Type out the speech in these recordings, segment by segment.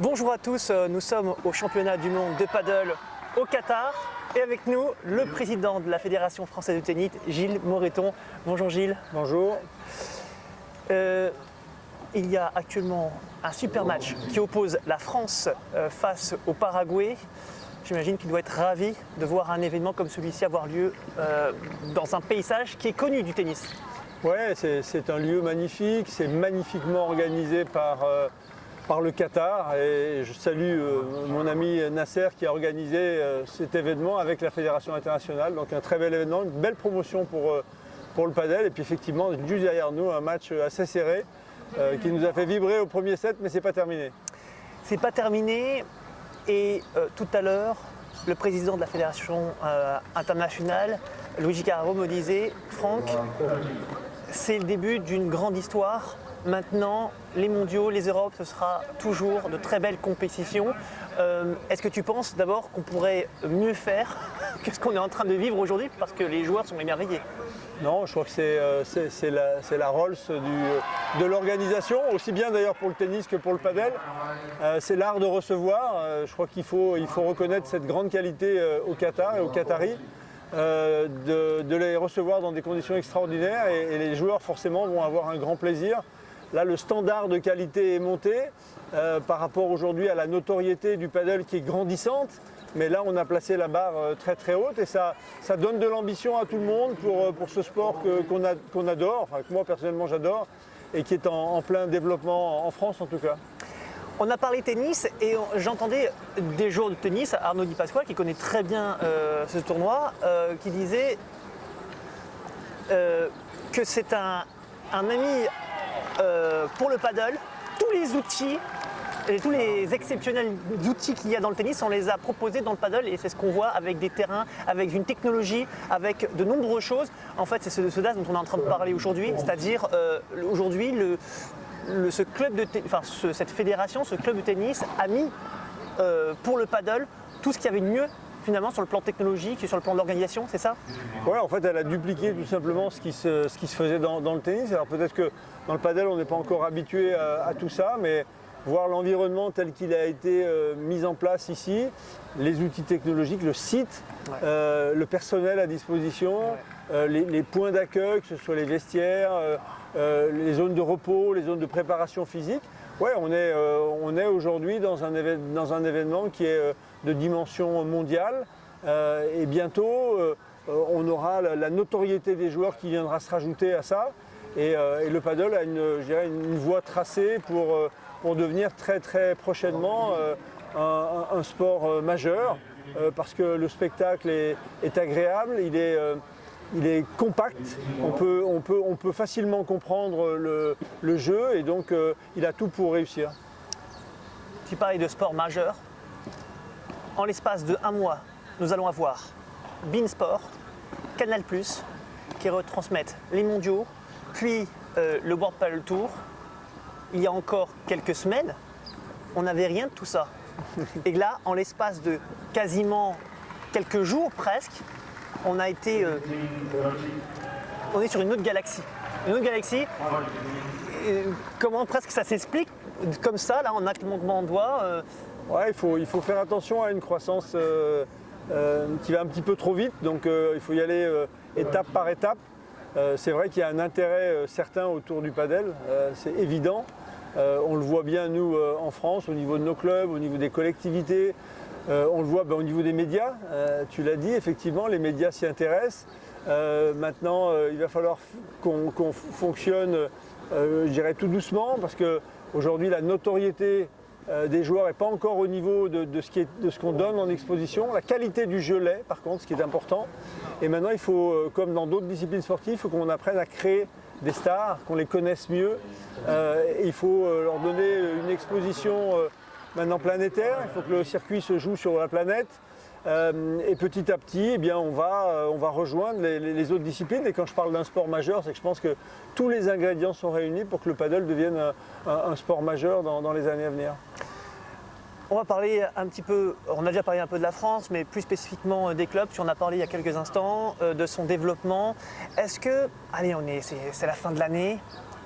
Bonjour à tous, nous sommes au championnat du monde de paddle au Qatar et avec nous le président de la Fédération française de tennis, Gilles Moreton. Bonjour Gilles. Bonjour. Il y a actuellement un super match qui oppose la France face au Paraguay. J'imagine qu'il doit être ravi de voir un événement comme celui-ci avoir lieu dans un paysage qui est connu du tennis. Ouais, c'est un lieu magnifique, c'est magnifiquement organisé par le Qatar et je salue mon ami Nasser qui a organisé cet événement avec la Fédération internationale. Donc un très bel événement, une belle promotion pour le padel et puis effectivement juste derrière nous un match assez serré qui nous a fait vibrer au premier set mais c'est pas terminé. C'est pas terminé et tout à l'heure le président de la Fédération internationale, Luigi Carraro, me disait « Franck, c'est le début d'une grande histoire. Maintenant, les mondiaux, les Europes, ce sera toujours de très belles compétitions. Est-ce que tu penses d'abord qu'on pourrait mieux faire que ce qu'on est en train de vivre aujourd'hui parce que les joueurs sont émerveillés? Non, je crois que c'est la Rolls de l'organisation, aussi bien d'ailleurs pour le tennis que pour le padel. C'est l'art de recevoir. Je crois qu'il faut reconnaître cette grande qualité au Qatar et aux Qataris. De les recevoir dans des conditions extraordinaires et les joueurs forcément vont avoir un grand plaisir. Là, le standard de qualité est monté par rapport aujourd'hui à la notoriété du paddle qui est grandissante. Mais là, on a placé la barre très très haute et ça donne de l'ambition à tout le monde pour ce sport qu'on adore, enfin que moi personnellement j'adore et qui est en plein développement en France en tout cas. On a parlé tennis et j'entendais des joueurs de tennis, Arnaud Di Pasquale qui connaît très bien ce tournoi, qui disait que c'est un ami pour le paddle. Tous les outils et tous les exceptionnels outils qu'il y a dans le tennis, on les a proposés dans le paddle et c'est ce qu'on voit avec des terrains, avec une technologie, avec de nombreuses choses. En fait, c'est ce DAS dont on est en train de parler aujourd'hui, c'est-à-dire aujourd'hui cette fédération, ce club de tennis a mis pour le paddle tout ce qu'il y avait de mieux finalement sur le plan technologique et sur le plan de l'organisation, c'est ça? Ouais, en fait elle a dupliqué tout simplement ce qui se faisait dans le tennis. Alors peut-être que dans le paddle on n'est pas encore habitué à tout ça, mais voir l'environnement tel qu'il a été mis en place ici, les outils technologiques, le site, le personnel à disposition, les points d'accueil, que ce soit les vestiaires, les zones de repos, les zones de préparation physique. Ouais, on est aujourd'hui dans un événement qui est de dimension mondiale et bientôt on aura la notoriété des joueurs qui viendra se rajouter à ça et le paddle a une voie tracée pour devenir très très prochainement un sport majeur parce que le spectacle est agréable, il est compact, on peut facilement comprendre le jeu et donc il a tout pour réussir. Tu parlais de sport majeur. En l'espace de 1 mois, nous allons avoir Beansport, Canal+, qui retransmettent les mondiaux, puis le World Padel Tour. Il y a encore quelques semaines, on n'avait rien de tout ça. Et là, en l'espace de quasiment quelques jours presque, on est sur une autre galaxie. Une autre galaxie, comment presque ça s'explique comme ça, là, en un clignement de doigts. Ouais, il faut faire attention à une croissance qui va un petit peu trop vite, donc il faut y aller étape par étape. C'est vrai qu'il y a un intérêt certain autour du padel, c'est évident. On le voit bien nous en France, au niveau de nos clubs, au niveau des collectivités. On le voit au niveau des médias, tu l'as dit, effectivement, les médias s'y intéressent. Maintenant, il va falloir qu'on fonctionne, je dirais, tout doucement, parce qu'aujourd'hui, la notoriété des joueurs n'est pas encore au niveau de ce qu'on donne en exposition. La qualité du jeu l'est, par contre, ce qui est important. Et maintenant, il faut, comme dans d'autres disciplines sportives, il faut qu'on apprenne à créer des stars, qu'on les connaisse mieux. Il faut leur donner une exposition maintenant planétaire, il faut que le circuit se joue sur la planète et petit à petit on va rejoindre les autres disciplines et quand je parle d'un sport majeur c'est que je pense que tous les ingrédients sont réunis pour que le paddle devienne un sport majeur dans les années à venir. On va parler un petit peu, on a déjà parlé un peu de la France, mais plus spécifiquement des clubs. Tu en as parlé il y a quelques instants, de son développement. Est-ce que, allez, c'est la fin de l'année,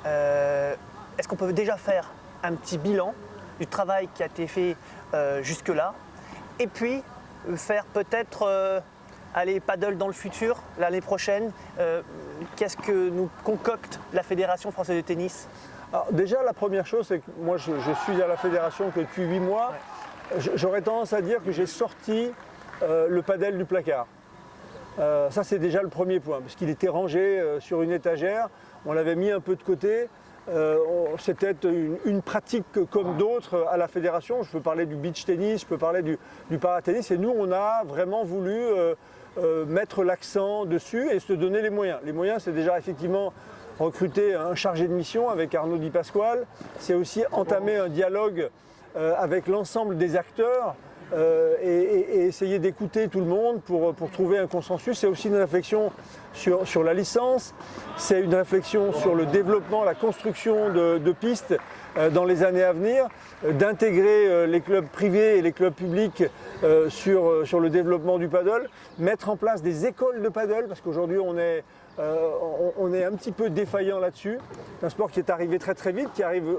est-ce qu'on peut déjà faire un petit bilan du travail qui a été fait jusque-là. Et puis faire peut-être aller paddle dans le futur, l'année prochaine. Qu'est-ce que nous concocte la Fédération française de tennis? Alors, déjà, la première chose, c'est que moi, je suis à la fédération que depuis 8 mois. Ouais. J'aurais tendance à dire que j'ai sorti le padel du placard. Ça, c'est déjà le premier point, parce qu'il était rangé sur une étagère. On l'avait mis un peu de côté. C'était une pratique comme d'autres à la fédération. Je peux parler du beach tennis, je peux parler du paratennis. Et nous, on a vraiment voulu mettre l'accent dessus et se donner les moyens. Les moyens, c'est déjà effectivement recruter un chargé de mission avec Arnaud Di Pasquale. C'est aussi entamer un dialogue avec l'ensemble des acteurs et essayer d'écouter tout le monde pour trouver un consensus. C'est aussi une réflexion sur la licence, c'est une réflexion sur le développement, la construction de pistes dans les années à venir, d'intégrer les clubs privés et les clubs publics sur le développement du paddle, mettre en place des écoles de paddle, parce qu'aujourd'hui on est un petit peu défaillant là-dessus. C'est un sport qui est arrivé très très vite, qui arrive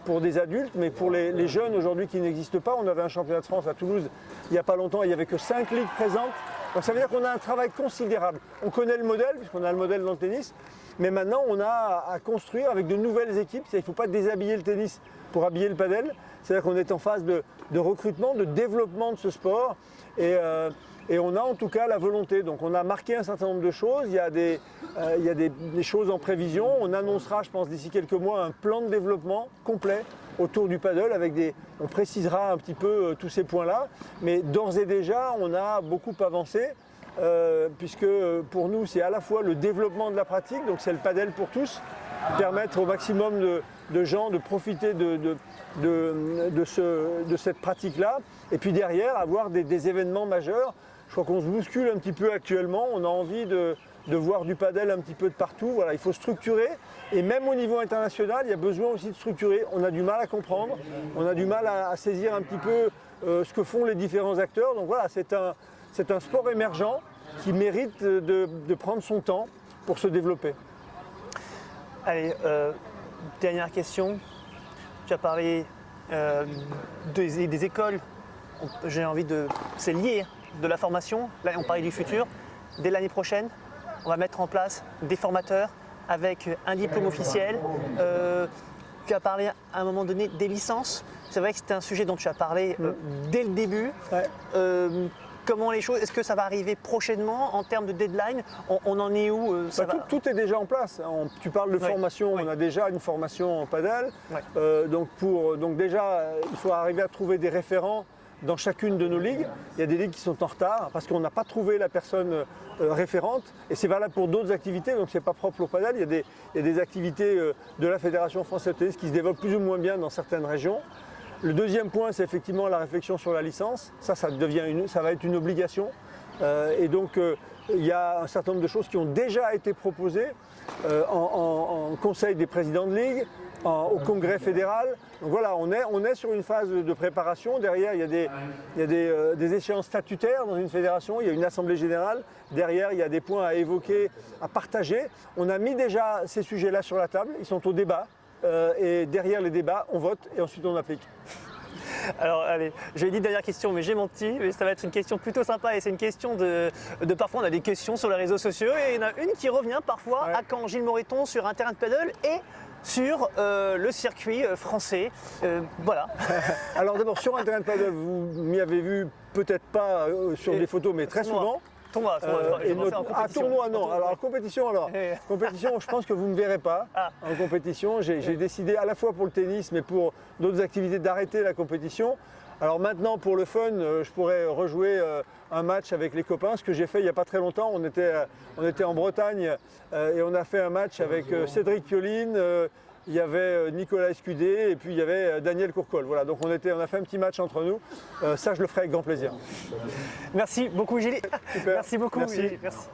pour des adultes, mais pour les jeunes aujourd'hui qui n'existent pas. On avait un championnat de France à Toulouse il n'y a pas longtemps, il n'y avait que 5 ligues présentes. Donc ça veut dire qu'on a un travail considérable. On connaît le modèle, puisqu'on a le modèle dans le tennis, mais maintenant on a à construire avec de nouvelles équipes. Il ne faut pas déshabiller le tennis pour habiller le padel. C'est-à-dire qu'on est en phase de recrutement, de développement de ce sport. Et on a en tout cas la volonté. Donc on a marqué un certain nombre de choses. Il y a des choses en prévision. On annoncera, je pense, d'ici quelques mois, un plan de développement complet autour du paddle. On précisera un petit peu tous ces points-là. Mais d'ores et déjà, on a beaucoup avancé. Puisque pour nous, c'est à la fois le développement de la pratique, donc c'est le paddle pour tous, permettre au maximum de gens de profiter de cette pratique-là. Et puis derrière, avoir des événements majeurs. Je crois qu'on se bouscule un petit peu actuellement. On a envie de voir du paddle un petit peu de partout. Voilà, il faut structurer. Et même au niveau international, il y a besoin aussi de structurer. On a du mal à comprendre. On a du mal à saisir un petit peu ce que font les différents acteurs. Donc voilà, c'est un sport émergent qui mérite de prendre son temps pour se développer. Allez, dernière question. Tu as parlé des écoles. J'ai envie de... C'est lié, de la formation. Là, on parlait du futur. Dès l'année prochaine, on va mettre en place des formateurs avec un diplôme officiel. Tu as parlé à un moment donné des licences. C'est vrai que c'était un sujet dont tu as parlé dès le début. Ouais. Comment les choses, est-ce que ça va arriver prochainement en termes de deadline? On en est où tout est déjà en place. Tu parles de formation, on a déjà une formation en paddle. Ouais. Donc déjà, il faut arriver à trouver des référents dans chacune de nos ligues. Il y a des ligues qui sont en retard parce qu'on n'a pas trouvé la personne référente. Et c'est valable pour d'autres activités, donc ce n'est pas propre au paddle. Il y a des activités de la Fédération française de tennis qui se développent plus ou moins bien dans certaines régions. Le deuxième point, c'est effectivement la réflexion sur la licence. Ça va être une obligation. Et donc, il y a un certain nombre de choses qui ont déjà été proposées en Conseil des présidents de ligue, au Congrès fédéral. Donc voilà, on est sur une phase de préparation. Derrière, il y a des échéances statutaires dans une fédération. Il y a une assemblée générale. Derrière, il y a des points à évoquer, à partager. On a mis déjà ces sujets-là sur la table. Ils sont au débat. Et derrière les débats, on vote et ensuite on applique. Alors allez, j'ai dit dernière question, mais j'ai menti, mais ça va être une question plutôt sympa et c'est une question de parfois on a des questions sur les réseaux sociaux et il y en a une qui revient parfois à quand Gilles Moreton sur un terrain de paddle et sur le circuit français. Voilà. Alors d'abord sur un terrain de paddle, vous m'y avez vu peut-être pas sur des photos, mais très souvent. Tournoi, tournoi, non. Alors, compétition, je pense que vous ne me verrez pas en compétition. J'ai décidé à la fois pour le tennis, mais pour d'autres activités d'arrêter la compétition. Alors maintenant, pour le fun, je pourrais rejouer un match avec les copains, ce que j'ai fait il n'y a pas très longtemps. On était en Bretagne et on a fait un match avec Cédric Pioline, il y avait Nicolas Escudé et puis il y avait Daniel Courcol. Voilà, donc on a fait un petit match entre nous. Ça, je le ferai avec grand plaisir. Merci beaucoup, Gilles. Super. Merci beaucoup, Merci. Gilles. Merci.